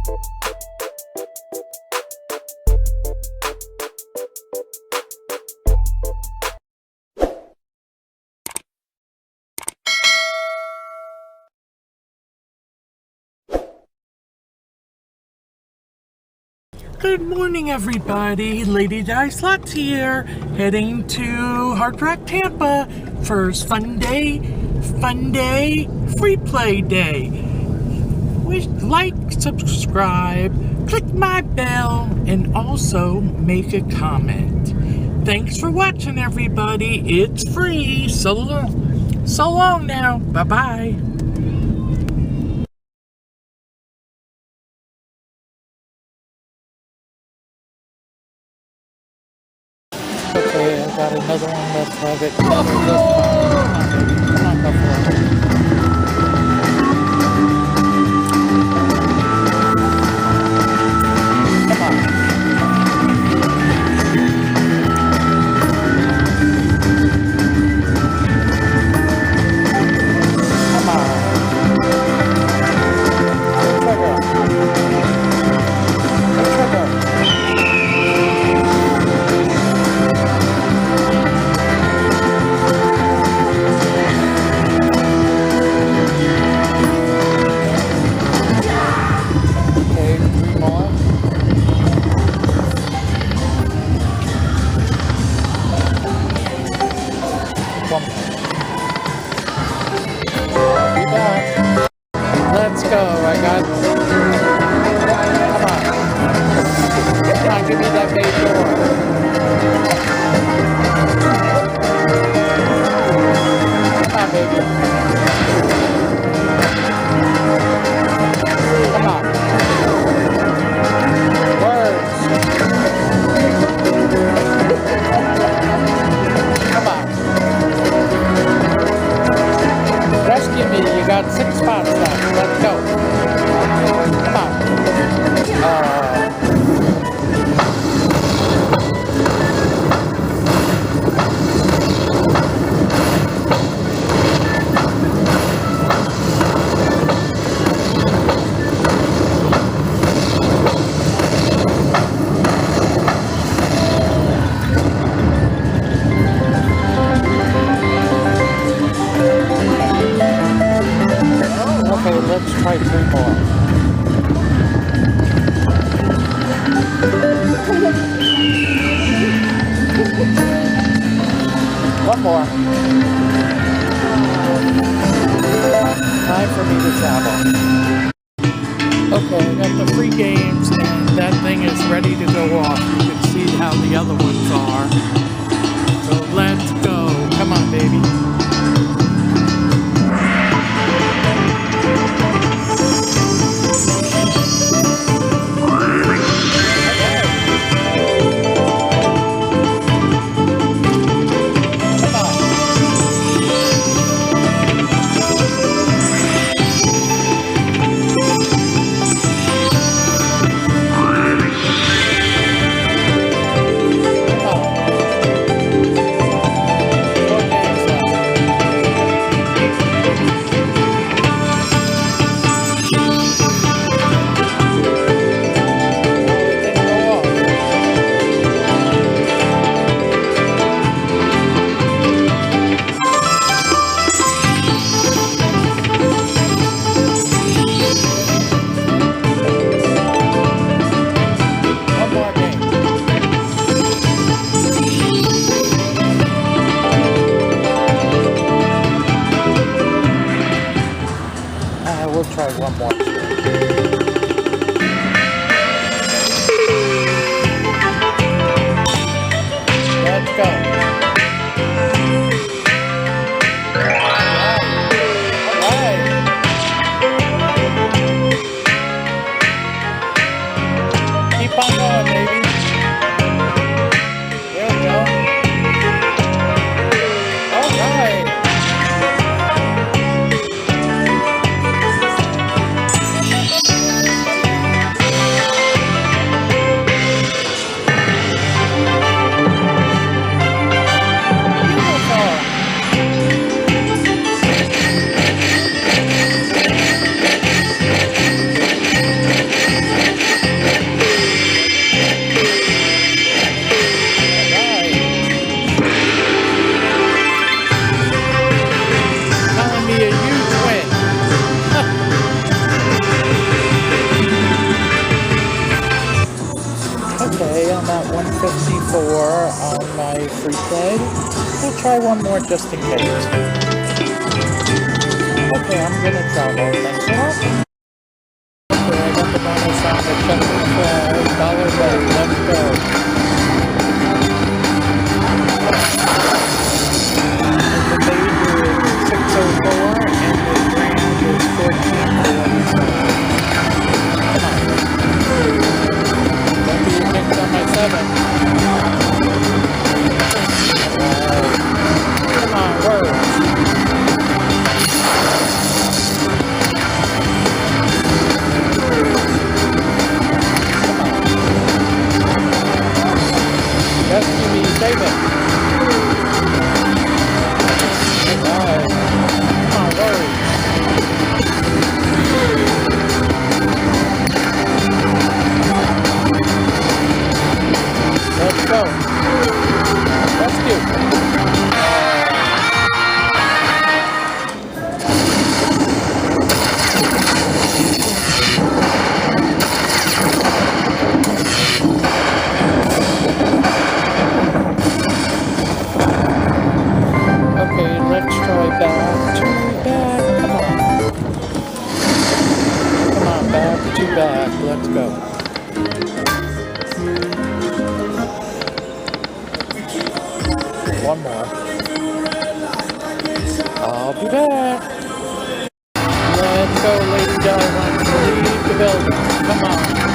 Good morning, everybody. Lady Dice Lots here, heading to Hard Rock, Tampa. First fun day, free play day. Like, subscribe, click my bell, and also make a comment. Thanks for watching, everybody. It's free. So long now. Bye-bye. Okay, I got another one. Let's have it. Come on, Buffalo. Let's go. I got. Come on, give me that bay door. Come on, baby. Come on. Words. Come on. Rescue me. You got 6 spots left. Let's go. Come on. Okay, let's try 3 more. One more. Time for me to travel. Okay, I got the free games and that thing is ready to go off. You can see how the other ones are. So let's go. Come on, baby. We'll try one more. Let's go. All right. Keep on going, baby. There we go. All right. 154 on my free play. We'll try one more just in case. Okay, I'm gonna travel. Thanks a lot. Okay, I got the bonus on the check and flag. Dollar bet. Let's go. The major is 604 and the grand is 14. Come on. Don't be kicked on my 7. Come on, words. Rescue me, save it. Alright. Come on, words. Let's go. Rescue. Okay, let's try back to back. Come on. Come on, back to back. Let's go. One more. I'll be back. Let's go, Lady Di wants to leave the building. Come on.